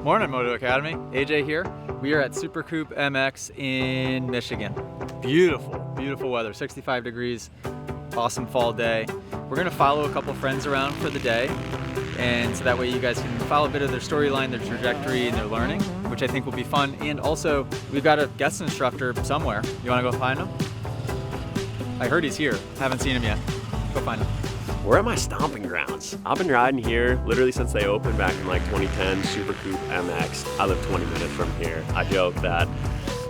Morning, Moto Academy. AJ here. We are at Super Coupe MX in Michigan. Beautiful, beautiful weather, 65 degrees, awesome fall day. We're gonna follow a couple friends around for the day, and so that way you guys can follow a bit of their storyline, their trajectory, and their learning, which I think will be fun. And also, we've got a guest instructor somewhere. You wanna go find him? I heard he's here. Haven't seen him yet. Go find him. We're at my stomping grounds. I've been riding here literally since they opened back in like 2010, Super Coupe MX. I live 20 minutes from here. I joke that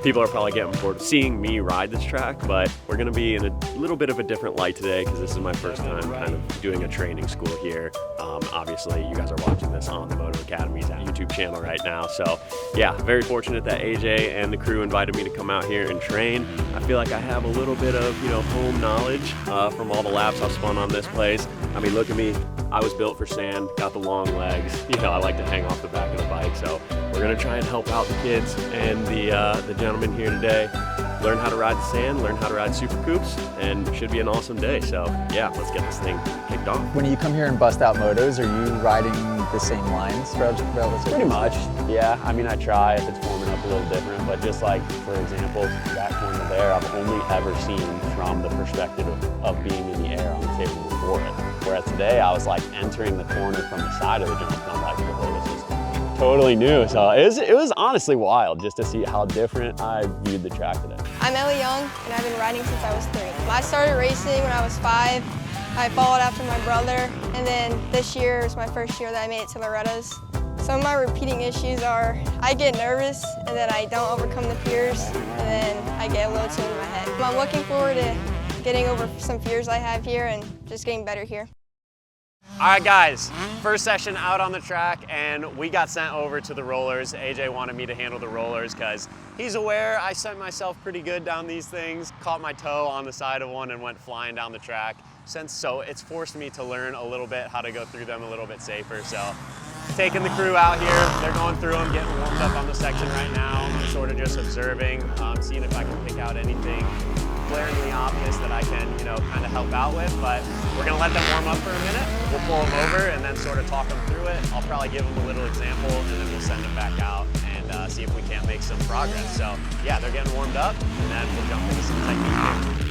people are probably getting bored of seeing me ride this track, but we're gonna be in a little bit of a different light today because this is my first time kind of doing a training school here. Obviously, you guys are watching this on the Moto Academy's YouTube channel right now. So yeah, very fortunate that AJ and the crew invited me to come out here and train. I feel like I have a little bit of, home knowledge from all the laps I've spun on this place. I mean, look at me. I was built for sand, got the long legs. I like to hang off the back of the bike. So we're gonna try and help out the kids and the gentlemen here today. Learn how to ride the sand, learn how to ride Super Coupes, and it should be an awesome day. So yeah, let's get this thing kicked off. When you come here and bust out motos, are you riding the same lines relatively? Pretty much, yeah. I mean, I try if it's forming up a little different, but just like, for example, that corner there, I've only ever seen from the perspective of being in the air on the table before it. Whereas today, I was like entering the corner from the side of the jump, and I'm like, whoa, this is totally new. So it was honestly wild just to see how different I viewed the track today. I'm Ellie Young, and I've been riding since I was 3. I started racing when I was 5. I followed after my brother, and then this year was my first year that I made it to Loretta's. Some of my repeating issues are I get nervous, and then I don't overcome the fears, and then I get a little too in my head. I'm looking forward to getting over some fears I have here and just getting better here. All right, guys, first session out on the track, and we got sent over to the rollers. AJ wanted me to handle the rollers because he's aware I sent myself pretty good down these things, caught my toe on the side of one and went flying down the track. So it's forced me to learn a little bit how to go through them a little bit safer. So taking the crew out here, they're going through them, getting warmed up on the section right now. I'm sort of just observing, seeing if I can pick out anything glaringly obvious that I can, kind of help out with, but we're gonna let them warm up for a minute. We'll pull them over and then sort of talk them through it. I'll probably give them a little example and then we'll send them back out and see if we can't make some progress. So yeah, they're getting warmed up and then we'll jump into some technique here.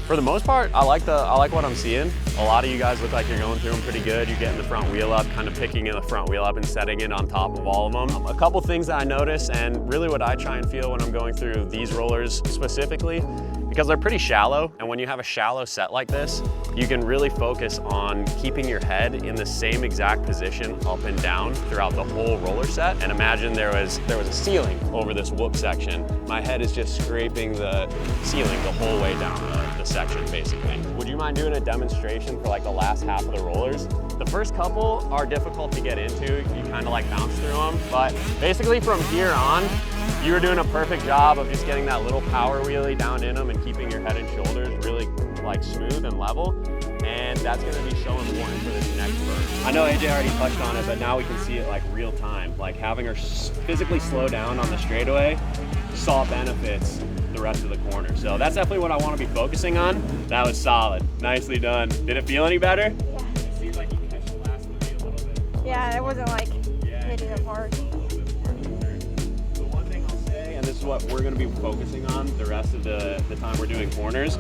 For the most part, I like what I'm seeing. A lot of you guys look like you're going through them pretty good. You're getting the front wheel up, kind of picking in the front wheel up and setting it on top of all of them. A couple things that I notice, and really what I try and feel when I'm going through these rollers specifically, because they're pretty shallow, and when you have a shallow set like this, you can really focus on keeping your head in the same exact position up and down throughout the whole roller set. And imagine there was a ceiling over this whoop section. My head is just scraping the ceiling the whole way down the section, basically. Would you mind doing a demonstration for like the last half of the rollers? The first couple are difficult to get into. You kind of like bounce through them, but basically from here on, you were doing a perfect job of just getting that little power wheelie down in them and keeping your head and shoulders really like smooth and level. And that's gonna be so important for this next burn. I know AJ already touched on it, but now we can see it like real time. Like having her physically slow down on the straightaway saw benefits the rest of the corner. So that's definitely what I wanna be focusing on. That was solid, nicely done. Did it feel any better? Yeah. It seems like you catch the last of the a little bit. Yeah, it wasn't like hitting them hard. And this is what we're going to be focusing on the rest of the time we're doing corners.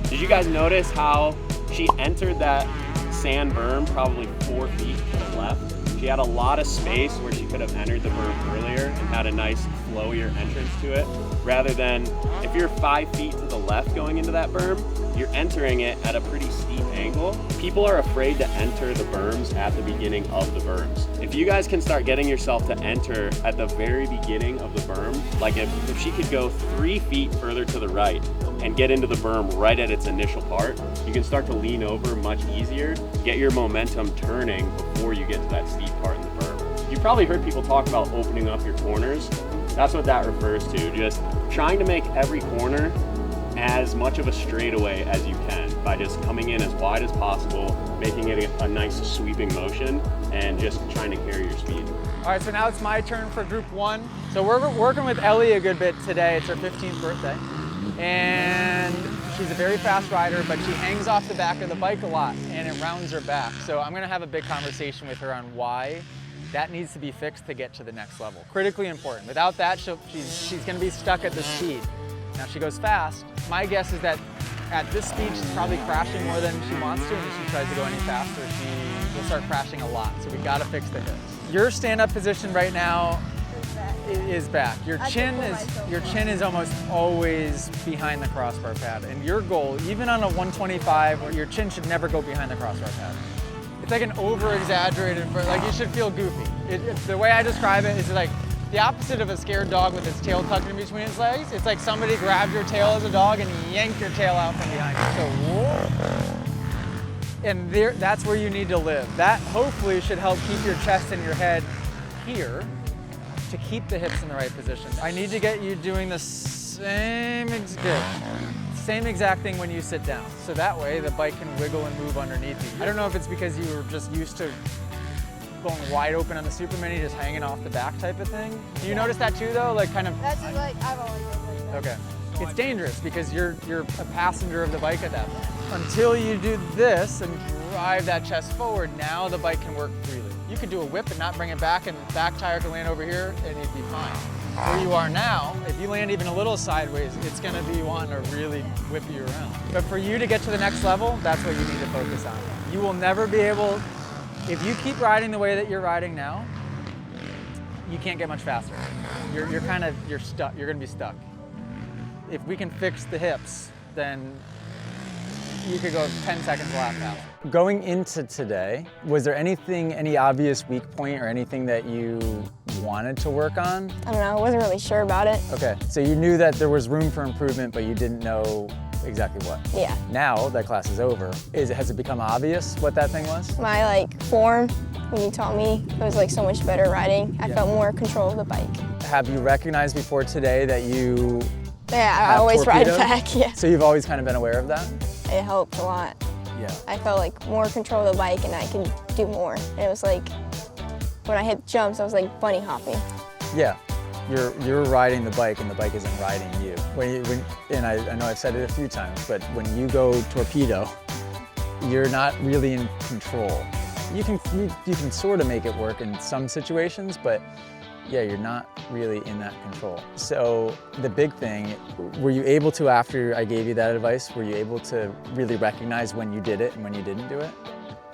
Did you guys notice how she entered that sand berm probably 4 feet to the left? She had a lot of space where she could have entered the berm earlier and had a nice flowier entrance to it, rather than if you're 5 feet to the left going into that berm, you're entering it at a pretty steep angle. People are afraid to enter the berms at the beginning of the berms. If you guys can start getting yourself to enter at the very beginning of the berm, like if she could go 3 feet further to the right and get into the berm right at its initial part, you can start to lean over much easier, get your momentum turning before you get to that steep part in the berm. You've probably heard people talk about opening up your corners. That's what that refers to, just trying to make every corner as much of a straightaway as you can by just coming in as wide as possible, making it a nice sweeping motion, and just trying to carry your speed. All right, so now it's my turn for group 1. So we're working with Ellie a good bit today. It's her 15th birthday. And she's a very fast rider, but she hangs off the back of the bike a lot and it rounds her back. So I'm gonna have a big conversation with her on why that needs to be fixed to get to the next level. Critically important. Without that, she's gonna be stuck at this speed. Now she goes fast. My guess is that at this speed, she's probably crashing more than she wants to, and if she tries to go any faster, she will start crashing a lot. So we gotta fix the hips. Your stand-up position right now is back. Your chin is almost always behind the crossbar pad. And your goal, even on a 125, your chin should never go behind the crossbar pad. It's like an over-exaggerated, like you should feel goofy. The way I describe it is like the opposite of a scared dog with its tail tucked in between its legs. It's like somebody grabbed your tail as a dog and yanked your tail out from behind you. So, whoa. And that's where you need to live. That hopefully should help keep your chest and your head here to keep the hips in the right position. I need to get you doing the same exact thing when you sit down. So that way the bike can wiggle and move underneath you. I don't know if it's because you were just used to going wide open on the Super Mini, just hanging off the back type of thing. Do you notice that too though? Like kind of. That's just like, I've always been like that. Okay. It's dangerous because you're a passenger of the bike at that point. Until you do this and drive that chest forward, now the bike can work freely. You could do a whip and not bring it back, and the back tire can land over here and you'd be fine. Where you are now, if you land even a little sideways, it's gonna be wanting to really whip you around. But for you to get to the next level, that's what you need to focus on. You will never be able, if you keep riding the way that you're riding now, you can't get much faster. You're stuck, you're gonna be stuck. If we can fix the hips, then you could go 10 seconds a lap faster. Going into today, was there any obvious weak point or anything that you wanted to work on? I don't know, I wasn't really sure about it. Okay, so you knew that there was room for improvement, but you didn't know exactly what. Yeah. Now that class is over, has it become obvious what that thing was? My form, when you taught me, it was so much better riding. I felt more control of the bike. Have you recognized before today that you I always ride back, yeah. So you've always kind of been aware of that? It helped a lot. Yeah. I felt more control of the bike and I could do more. And it was when I hit jumps, I was bunny hopping. Yeah, you're riding the bike and the bike isn't riding you. And I know I've said it a few times, but when you go torpedo, you're not really in control. You can sort of make it work in some situations, but yeah, you're not really in that control. So the big thing, were you able to, after I gave you that advice, were you able to really recognize when you did it and when you didn't do it?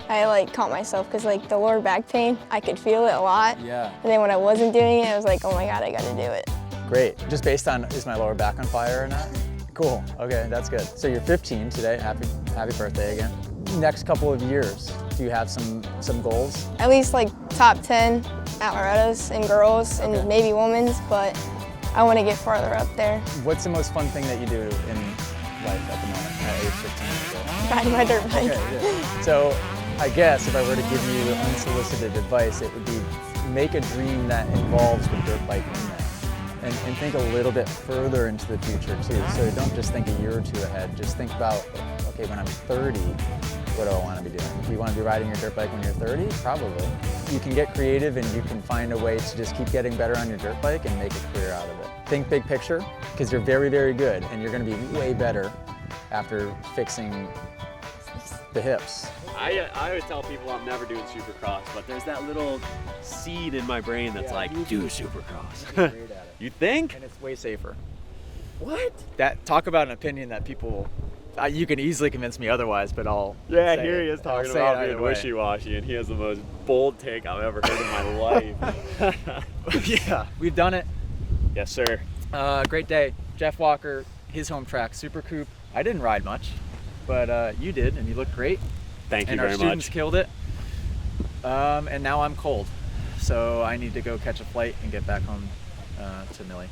I caught myself because the lower back pain, I could feel it a lot. Yeah. And then when I wasn't doing it, I was like, oh my God, I gotta do it. Great, just based on, is my lower back on fire or not? Cool, okay, that's good. So you're 15 today, happy birthday again. Next couple of years, do you have some goals? At least top 10 at Loretta's and girls and maybe women's, but I want to get farther up there. What's the most fun thing that you do in life at the moment at age 15? Riding my dirt bike. Okay, yeah. So I guess if I were to give you unsolicited advice, it would be make a dream that involves the dirt bike in there. And think a little bit further into the future too. So don't just think a year or two ahead, just think about, okay, when I'm 30, what do I want to be doing? Do you want to be riding your dirt bike when you're 30? Probably. You can get creative and you can find a way to just keep getting better on your dirt bike and make a career out of it. Think big picture, because you're very, very good and you're going to be way better after fixing the hips. I always tell people I'm never doing Supercross, but there's that little seed in my brain that's do Supercross. You think? And it's way safer. What? Talk about an opinion that people, you can easily convince me otherwise, but I'll Yeah, say here it. he is talking I'll about say it being either way. wishy-washy, and he has the most bold take I've ever heard in my life. Yeah, we've done it. Yes, sir. Great day. Jeff Walker, his home track, Super Coupe. I didn't ride much, but you did, and you looked great. Thank you and very our students much. killed it. And now I'm cold, so I need to go catch a flight and get back home to Millie.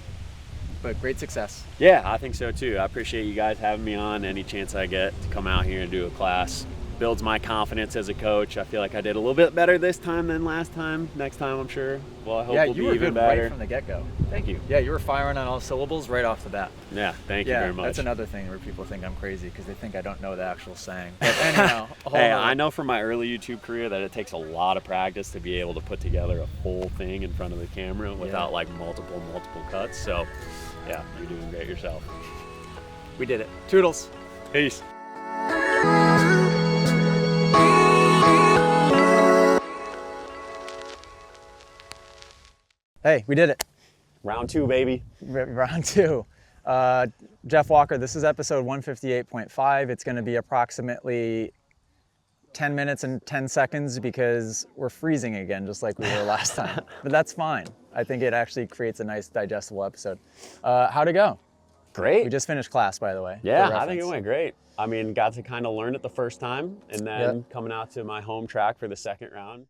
But great success. Yeah, I think so too. I appreciate you guys having me on. Any chance I get to come out here and do a class builds my confidence as a coach. I feel like I did a little bit better this time than last time. Next time, I'm sure. Well, I hope we'll be even better. Yeah, you were good right from the get-go. Thank you. Yeah, you were firing on all syllables right off the bat. Yeah, thank you very much. That's another thing where people think I'm crazy because they think I don't know the actual saying. But anyhow, hey, I know from my early YouTube career that it takes a lot of practice to be able to put together a full thing in front of the camera without multiple cuts. So, yeah, you're doing great yourself. We did it. Toodles. Peace. Hey, we did it. Round 2, baby. Round 2. Jeff Walker, this is episode 158.5. It's going to be approximately 10 minutes and 10 seconds because we're freezing again, just like we were last time. But that's fine. I think it actually creates a nice digestible episode. How'd it go? Great. We just finished class, by the way. Yeah, for I think it reference. went great. I mean, got to kind of learn it the first time, and then coming out to my home track for the second round.